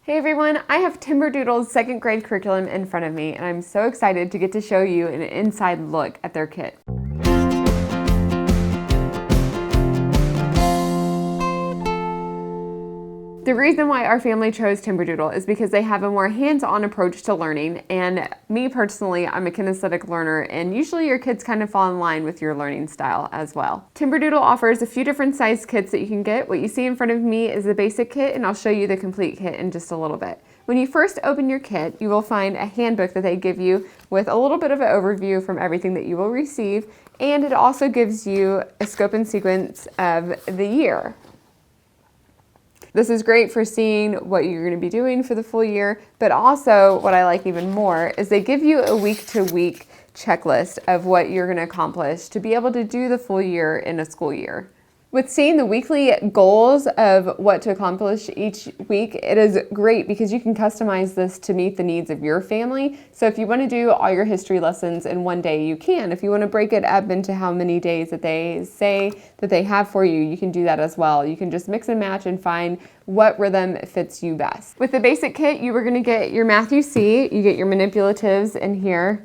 Hey everyone, I have Timberdoodle's second grade curriculum in front of me, and I'm so excited to get to show you an inside look at their kit. The reason why our family chose Timberdoodle is because they have a more hands-on approach to learning, and me personally, I'm a kinesthetic learner, and usually your kids kind of fall in line with your learning style as well. Timberdoodle offers a few different size kits that you can get. What you see in front of me is the basic kit, and I'll show you the complete kit in just a little bit. When you first open your kit, you will find a handbook that they give you with a little bit of an overview from everything that you will receive, and it also gives you a scope and sequence of the year. This is great for seeing what you're going to be doing for the full year, but also what I like even more is they give you a week-to-week checklist of what you're going to accomplish to be able to do the full year in a school year. With seeing the weekly goals of what to accomplish each week, it is great because you can customize this to meet the needs of your family. So if you want to do all your history lessons in one day, you can. If you want to break it up into how many days that they say that they have for you, you can do that as well. You can just mix and match and find what rhythm fits you best. With the basic kit, you are going to get your math UC, you get your manipulatives in here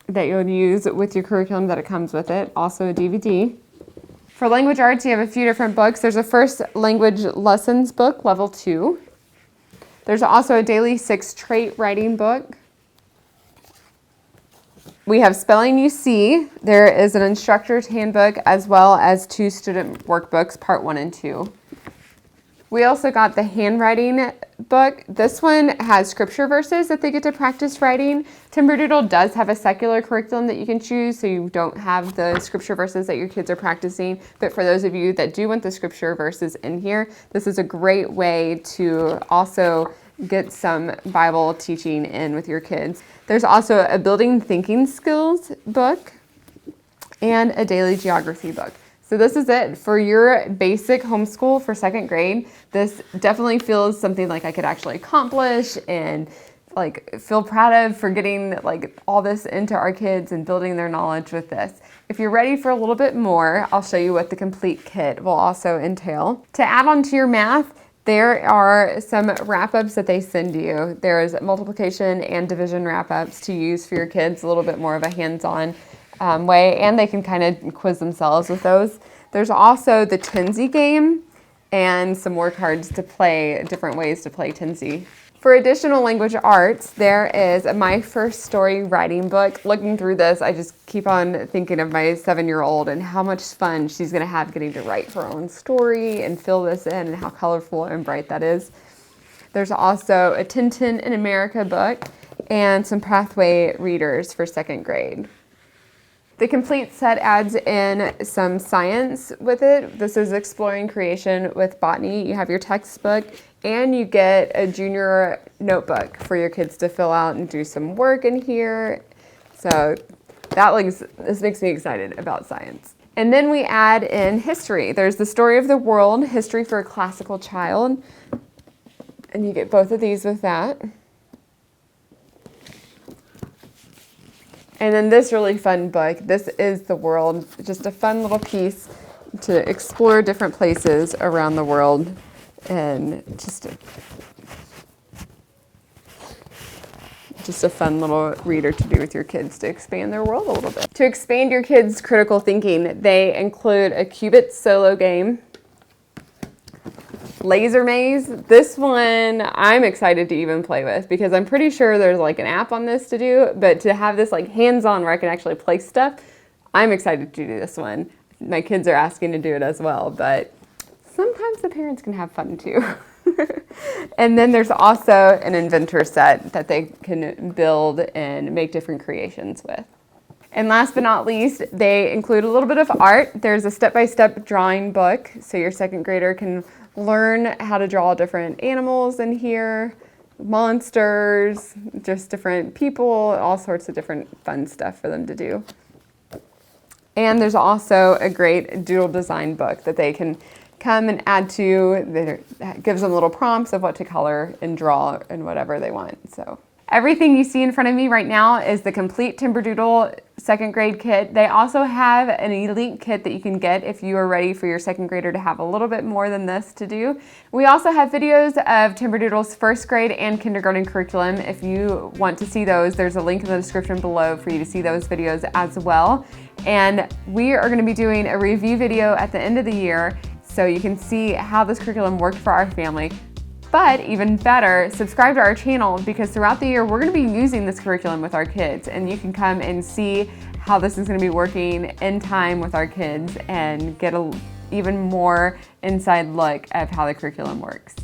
that you'll use with your curriculum that it comes with it, also a DVD. For language arts, you have a few different books. There's a first language lessons book, level 2. There's also a daily 6 trait writing book. We have spelling UC. There is an instructor's handbook as well as 2 student workbooks, part 1 and 2. We also got the handwriting book. This one has scripture verses that they get to practice writing. Timberdoodle does have a secular curriculum that you can choose, so you don't have the scripture verses that your kids are practicing. But for those of you that do want the scripture verses in here, this is a great way to also get some Bible teaching in with your kids. There's also a building thinking skills book and a daily geography book. So this is it for your basic homeschool for 2nd grade. This definitely feels something like I could actually accomplish and like feel proud of for getting like all this into our kids and building their knowledge with this. If you're ready for a little bit more, I'll show you what the complete kit will also entail. To add on to your math, there are some wrap-ups that they send you. There's multiplication and division wrap-ups to use for your kids, a little bit more of a hands-on way, and they can kind of quiz themselves with those. There's also the Tinsy game and some more cards to play, different ways to play Tinsy. For additional language arts, there is a My First Story writing book. Looking through this, I just keep on thinking of my 7-year-old and how much fun she's going to have getting to write her own story and fill this in and how colorful and bright that is. There's also a Tintin in America book and some pathway readers for 2nd grade. The complete set adds in some science with it. This is Exploring Creation with Botany. You have your textbook and you get a junior notebook for your kids to fill out and do some work in here. So this makes me excited about science. And then we add in history. There's the Story of the World, History for a Classical Child. And you get both of these with that. And then this really fun book, This is the World, just a fun little piece to explore different places around the world and just a fun little reader to do with your kids to expand their world a little bit. To expand your kids' critical thinking, they include a Qubit solo game, Laser Maze. This one I'm excited to even play with because I'm pretty sure there's like an app on this to do, but to have this like hands-on where I can actually play stuff, I'm excited to do this one. My kids are asking to do it as well, but sometimes the parents can have fun too. And then there's also an inventor set that they can build and make different creations with. And last but not least, they include a little bit of art. There's a step-by-step drawing book, so your 2nd grader can learn how to draw different animals in here, monsters, just different people, all sorts of different fun stuff for them to do. And there's also a great doodle design book that they can come and add to. That gives them little prompts of what to color and draw and whatever they want. So Everything you see in front of me right now is the complete Timberdoodle second grade kit. They also have an elite kit that you can get if you are ready for your second grader to have a little bit more than this to do. We also have videos of Timberdoodle's first grade and kindergarten curriculum. If you want to see those, there's a link in the description below for you to see those videos as well. And we are going to be doing a review video at the end of the year so you can see how this curriculum worked for our family. But even better, subscribe to our channel because throughout the year, we're gonna be using this curriculum with our kids, and you can come and see how this is gonna be working in time with our kids and get an even more inside look of how the curriculum works.